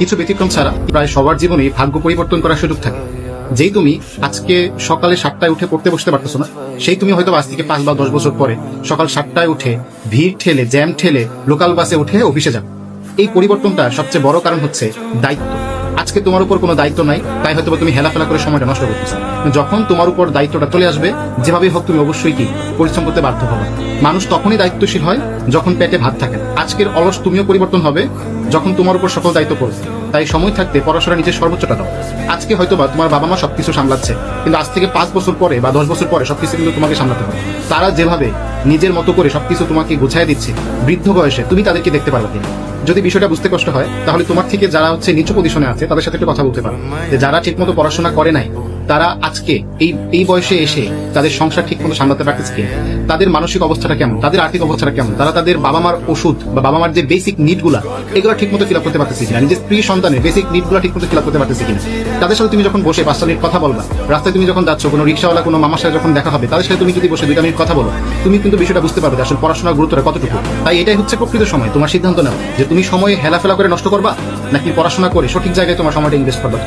কিছু ব্যতিক্রম ছাড়া প্রায় সবার জীবনেই ভাগ্য পরিবর্তন করার সুযোগ থাকে। যেই তুমি আজকে সকালে 7টায় উঠে পড়তে বসতে পারতেছো না, সেই তুমি হয়তো আজ থেকে 5 বা 10 বছর পরে সকাল 7টায় উঠে ভিড় ঠেলে জ্যাম ঠেলে লোকাল বাসে উঠে অফিসে যাবে। এই পরিবর্তনটা সবচেয়ে বড় কারণ হচ্ছে দায়িত্ব। আজকে তোমার উপর কোনো দায়িত্ব নাই, তাই হয়তো তুমি হেলাফেলা করে সময়টা নষ্ট করতেছো। যখন তোমার উপর দায়িত্বটা চলে আসবে, যেভাবে হোক তুমি অবশ্যই কি পরিশ্রম করতে বাধ্য হবে। মানুষ তখনই দায়িত্বশীল হয় যখন পেটে ভাত থাকে। আজকের অলস তুমিও পরিবর্তন হবে যখন তোমার উপর সকল দায়িত্ব পড়বে। তাই সময় থাকতে পড়াশোনা নিজের সর্বোচ্চটা দাও। আজকে হয়তো বা তোমার বাবা মা সবকিছু সামলাচ্ছে, কিন্তু আজ থেকে 5 বছর পরে বা 10 বছর পরে সবকিছু কিন্তু তোমাকে সামলাতে হবে। তারা যেভাবে নিজের মতো করে সবকিছু তোমাকে গুছাই দিচ্ছে, বৃদ্ধ বয়সে তুমি তাদেরকে দেখতে পারবে কিনা। যদি বিষয়টা বুঝতে কষ্ট হয়, তাহলে তোমার থেকে যারা হচ্ছে নিচু পজিশনে আছে তাদের সাথে একটু কথা বলতে পারো, যে যারা ঠিকমতো পড়াশোনা করে নাই তারা আজকে এই বয়সে এসে তাদের সংসার ঠিকমতো সামলাতে পারতেছে কিনা, তাদের মানসিক অবস্থাটা কেমন, তাদের আর্থিক অবস্থাটা কেমন, তারা তাদের বাবা মার ওষুধ বা বাবা মার যে বেসিক নিডগুলা এগুলো ঠিকমতো ফিল আপ করতে পারতেছে কিনা, নিজের স্ত্রী সন্তানের বেসিক নিডগুলো ঠিকমতো ফিল আপ করতে পারতেছে কিনা। তাদের সাথে তুমি যখন বসে 5টা মিনিট কথা বলবা, রাস্তায় তুমি যখন যাচ্ছ কোনো রিক্সাওয়ালা কোনো মামার সাথে যখন দেখা হবে, তাদের সাথে তুমি যদি বসে 2টা মিনিট কথা বলো, তুমি কিন্তু বিষয়টা বুঝতে পারবে যে আসলে পড়াশোনার গুরুত্বটা কতটুকু। তাই এটাই হচ্ছে প্রকৃত সময়। তোমার সিদ্ধান্ত নাও যে তুমি সময় হেলাফেলা করে নষ্ট করবা নাকি পড়াশোনা করে সঠিক জায়গায় তোমার সময়টা ইনভেস্ট করবা।